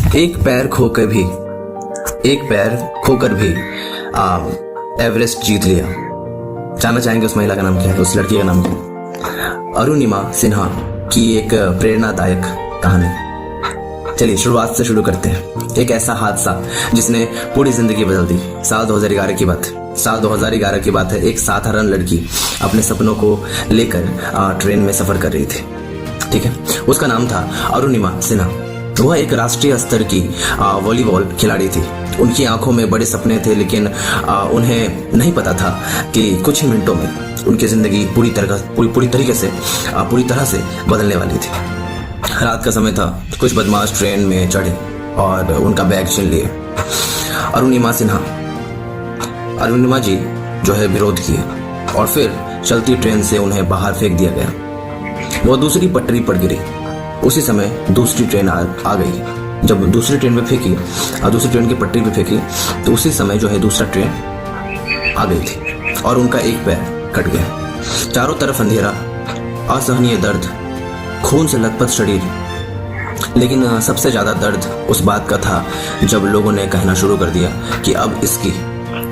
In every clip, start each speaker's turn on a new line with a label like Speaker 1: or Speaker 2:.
Speaker 1: एक पैर खोकर भी एवरेस्ट जीत लिया। जानना चाहेंगे उस महिला का नाम क्या है, उस लड़की का नाम क्या है? अरुणिमा सिन्हा की एक प्रेरणादायक कहानी। चलिए शुरुआत से शुरू करते हैं। एक ऐसा हादसा जिसने पूरी जिंदगी बदल दी। साल 2011 की बात है। एक साधारण लड़की अपने सपनों को लेकर ट्रेन में सफर कर रही थी। ठीक है, उसका नाम था अरुणिमा सिन्हा। वह एक राष्ट्रीय स्तर की वॉलीबॉल खिलाड़ी थी। उनकी आंखों में बड़े सपने थे, लेकिन उन्हें नहीं पता था कि कुछ ही मिनटों में उनकी जिंदगी पूरी तरह से बदलने वाली थी। रात का समय था। कुछ बदमाश ट्रेन में चढ़े और उनका बैग छीन लिए। अरुणिमा जी जो है विरोध किए और फिर चलती ट्रेन से उन्हें बाहर फेंक दिया गया। वो दूसरी पटरी पर गिरी। उसी समय दूसरी ट्रेन आ गई। जब दूसरी ट्रेन की पटरी पे फेंकी तो उसी समय जो है दूसरा ट्रेन आ गई थी और उनका एक पैर कट गया। चारों तरफ अंधेरा, असहनीय दर्द, खून से लथपथ शरीर। लेकिन सबसे ज्यादा दर्द उस बात का था जब लोगों ने कहना शुरू कर दिया कि अब इसकी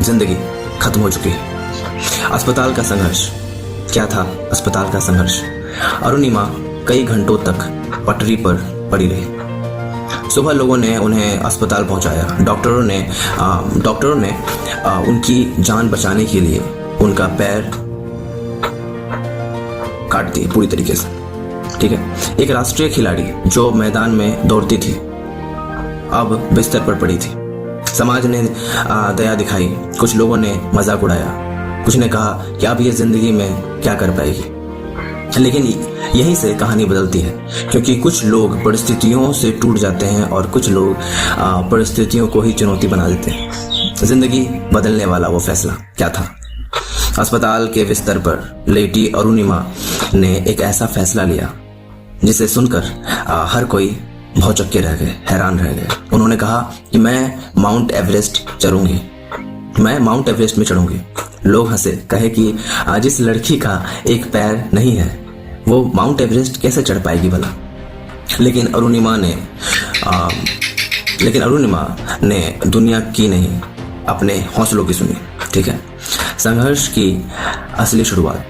Speaker 1: जिंदगी खत्म हो चुकी है। अस्पताल का संघर्ष क्या था? अस्पताल का संघर्ष। अरुणिमा कई घंटों तक पटरी पर पड़ी रही। सुबह लोगों ने उन्हें अस्पताल पहुंचाया। डॉक्टरों ने उनकी जान बचाने के लिए उनका पैर काट दिए पूरी तरीके से। ठीक है, एक राष्ट्रीय खिलाड़ी जो मैदान में दौड़ती थी अब बिस्तर पर पड़ी थी। समाज ने दया दिखाई। कुछ लोगों ने मजाक उड़ाया, कुछ ने कहा कि अब ये जिंदगी में क्या कर पाएगी। लेकिन यहीं से कहानी बदलती है, क्योंकि कुछ लोग परिस्थितियों से टूट जाते हैं और कुछ लोग परिस्थितियों को ही चुनौती बना देते हैं। जिंदगी बदलने वाला वो फैसला क्या था? अस्पताल के बिस्तर पर लेटी अरुणिमा ने एक ऐसा फैसला लिया जिसे सुनकर हर कोई भौचक्के रह गए, हैरान रह गए। उन्होंने कहा कि मैं माउंट एवरेस्ट में चढ़ूंगी। लोग हंसे, कहे कि जिस लड़की का एक पैर नहीं है वो माउंट एवरेस्ट कैसे चढ़ पाएगी भला। लेकिन अरुणिमा ने दुनिया की नहीं, अपने हौसलों की सुनी। ठीक है, संघर्ष की असली शुरुआत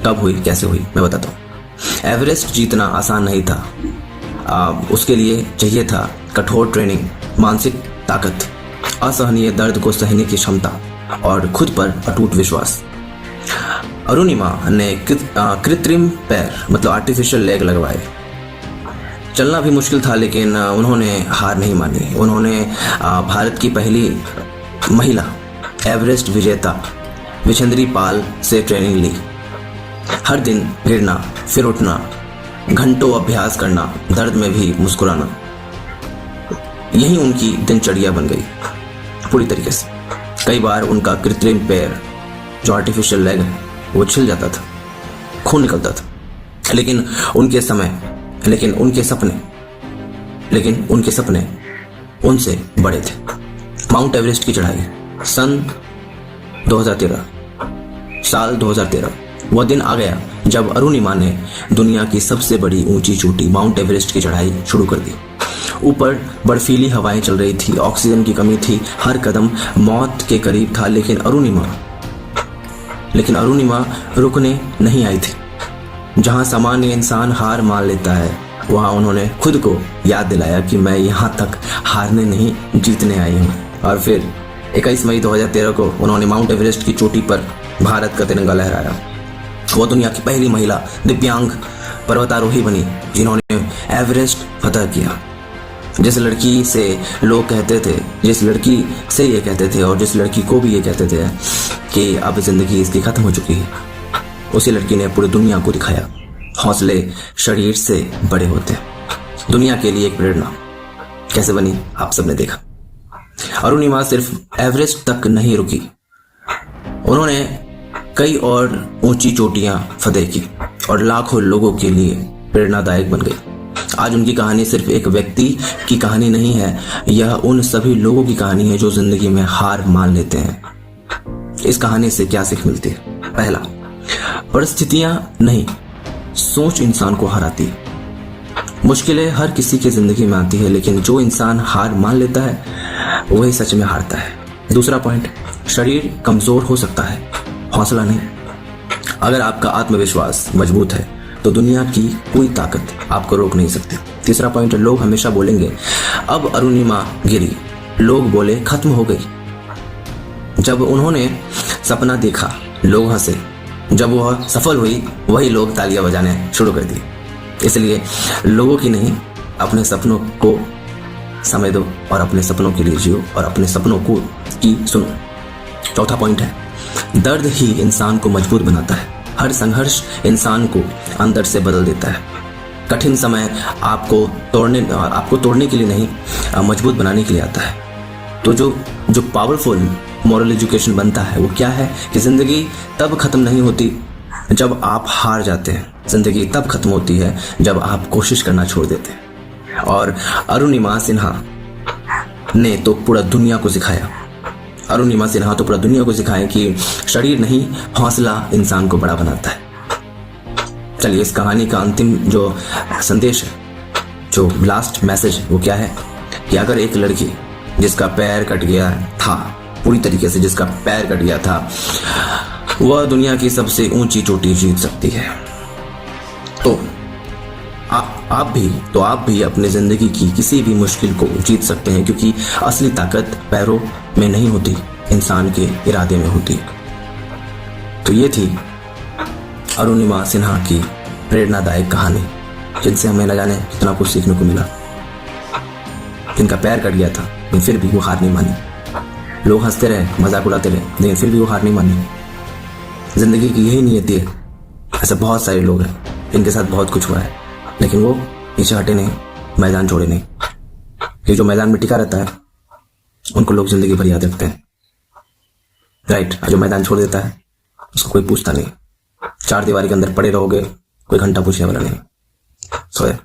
Speaker 1: कब हुई, कैसे हुई, मैं बताता हूँ। एवरेस्ट जीतना आसान नहीं था। उसके लिए चाहिए था कठोर ट्रेनिंग, मानसिक ताकत, असहनीय दर्द को सहने की क्षमता और खुद पर अटूट विश्वास। अरुणिमा ने कृत्रिम पैर मतलब आर्टिफिशियल लेग लगवाए। चलना भी मुश्किल था, लेकिन उन्होंने हार नहीं मानी। उन्होंने भारत की पहली महिला एवरेस्ट विजेता विजेंद्री पाल से ट्रेनिंग ली। हर दिन गिरना, फिर उठना, घंटों अभ्यास करना, दर्द में भी मुस्कुराना, यही उनकी दिनचर्या बन गई पूरी तरीके से। कई बार उनका कृत्रिम पैर जो आर्टिफिशियल लेग है वो छिल जाता था, खून निकलता था। लेकिन उनके सपने उनसे बड़े थे। माउंट एवरेस्ट की चढ़ाई। साल 2013 वह दिन आ गया जब अरुणिमा ने दुनिया की सबसे बड़ी ऊंची चोटी माउंट एवरेस्ट की चढ़ाई शुरू कर दी। ऊपर बर्फीली हवाएं चल रही थी, ऑक्सीजन की कमी थी, हर कदम मौत के करीब था। लेकिन अरुणिमा रुकने नहीं आई थी। जहां सामान्य इंसान हार मान लेता है, वहां उन्होंने खुद को याद दिलाया कि मैं यहां तक हारने नहीं, जीतने आई हूं। और फिर 21 मई 2013 को उन्होंने माउंट एवरेस्ट की चोटी पर भारत का तिरंगा लहराया। वो दुनिया की पहली महिला दिव्यांग पर्वतारोही बनी जिन्होंने एवरेस्ट फतह किया। जिस लड़की से ये कहते थे और जिस लड़की को भी ये कहते थे कि अब जिंदगी इसकी खत्म हो चुकी है, उसी लड़की ने पूरी दुनिया को दिखाया हौसले शरीर से बड़े होते हैं। दुनिया के लिए एक प्रेरणा कैसे बनी, आप सबने देखा। अरुणिमा सिर्फ एवरेस्ट तक नहीं रुकी, उन्होंने कई और ऊंची चोटियां फतेह की और लाखों लोगों के लिए प्रेरणादायक बन गई। आज उनकी कहानी सिर्फ एक व्यक्ति की कहानी नहीं है, यह उन सभी लोगों की कहानी है जो जिंदगी में हार मान लेते हैं। इस कहानी से क्या सीख मिलती है? पहला, परिस्थितियां नहीं, सोच इंसान को हराती है। मुश्किलें हर किसी की जिंदगी में आती है, लेकिन जो इंसान हार मान लेता है वही सच में हारता है। दूसरा पॉइंट, शरीर कमजोर हो सकता है, हौसला नहीं। अगर आपका आत्मविश्वास मजबूत है तो दुनिया की कोई ताकत आपको रोक नहीं सकती। तीसरा पॉइंट, लोग हमेशा बोलेंगे अब अरुणिमा गिरी, लोग बोले खत्म हो गई। जब उन्होंने सपना देखा लोग हंसे, जब वह सफल हुई वही लोग तालियां बजाने शुरू कर दी। इसलिए लोगों की नहीं, अपने सपनों को समय दो और अपने सपनों के लिए जियो और अपने सपनों को की सुनो। चौथा पॉइंट है, दर्द ही इंसान को मजबूत बनाता है। हर संघर्ष इंसान को अंदर से बदल देता है। कठिन समय आपको तोड़ने के लिए नहीं, मजबूत बनाने के लिए आता है। तो जो पावरफुल मॉरल एजुकेशन बनता है वो क्या है कि जिंदगी तब खत्म नहीं होती जब आप हार जाते हैं, जिंदगी तब खत्म होती है जब आप कोशिश करना छोड़ देते हैं। और अरुणिमा सिन्हा ने तो पूरा दुनिया को सिखाया, अरुणिमा सिन्हा तो पूरा दुनिया को सिखाया कि शरीर नहीं, हौसला इंसान को बड़ा बनाता है। चलिए, इस कहानी का अंतिम जो संदेश है, जो लास्ट मैसेज, वो क्या है कि अगर एक लड़की जिसका पैर कट गया था, पूरी तरीके से जिसका पैर कट गया था, वह दुनिया की सबसे ऊंची चोटी जीत सकती है, तो आप भी अपने जिंदगी की किसी भी मुश्किल को जीत सकते हैं, क्योंकि असली ताकत पैरों में नहीं होती, इंसान के इरादे में होती। तो ये थी अरुणिमा सिन्हा की प्रेरणादायक कहानी, जिनसे हमें न जाने कितना कुछ सीखने को मिला। जिनका पैर कट गया था लेकिन फिर भी वो हार नहीं मानी। लोग हंसते रहे, मजाक उड़ाते रहे, लेकिन फिर भी वो हार नहीं मानी। जिंदगी की यही नियति है। ऐसे बहुत सारे लोग हैं जिनके साथ बहुत कुछ हुआ है, लेकिन वो पीछे हटे नहीं, मैदान छोड़े नहीं। ये जो मैदान में टिका रहता है उनको लोग जिंदगी भर याद रखते हैं, राइट। जो मैदान छोड़ देता है उसको कोई पूछता नहीं। चार दीवारी के अंदर पड़े रहोगे, कोई घंटा पूछने वाला नहीं। सोए।